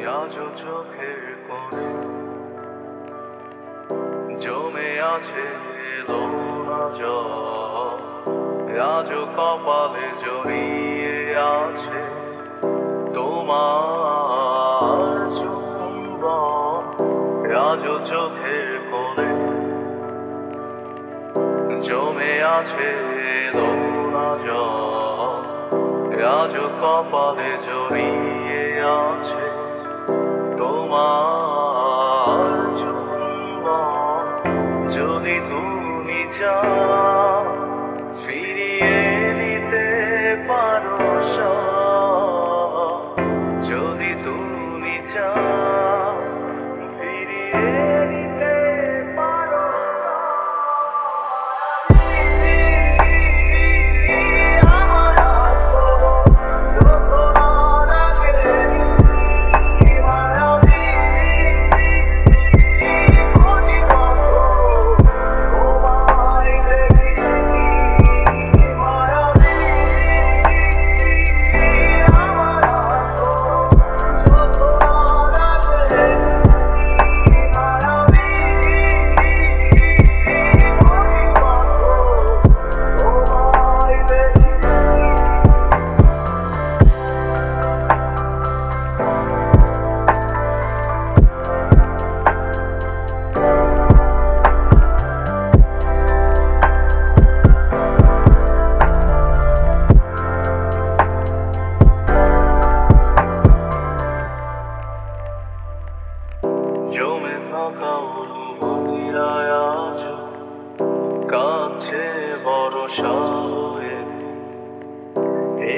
আজ চোখের কোণে জমে আছে লোনা জল, আজ কপালে জড়িয়ে আছে তোমার চুম্বন। আজ চোখের কোণে জমে আছে লোনা জল, আজ কপালে জড়িয়ে আছে তোমার চুম্বন। যদি তুমি চাও ফিরিয়ে নিতে পারো সব, যদি তুমি চাও ফিরিয়ে নিতে পারো জমে থাকা অনুভূতিরা আজ কাছে ভরসা হয়ে।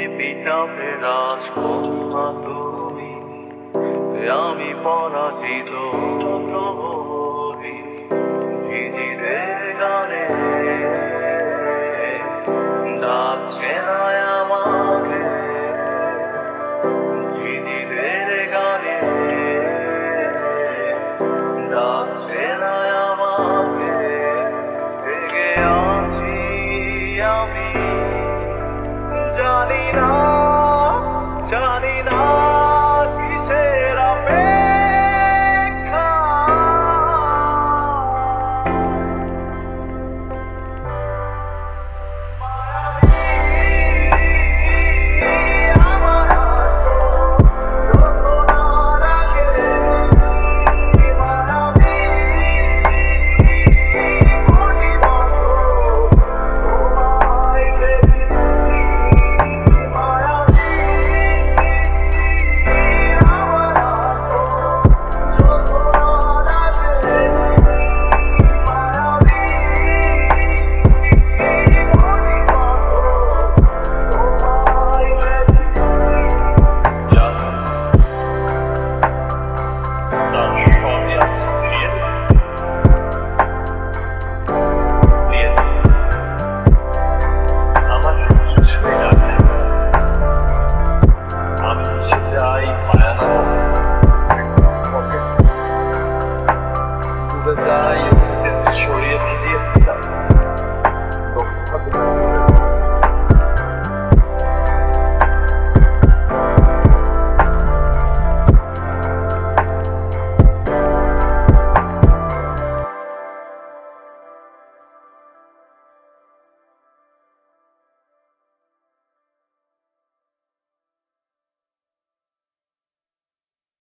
এপিটাপে রাজকন্যা তুমি, আমি পরাজিত প্রহরী। ঝিঝিদের গানে ডাকছে না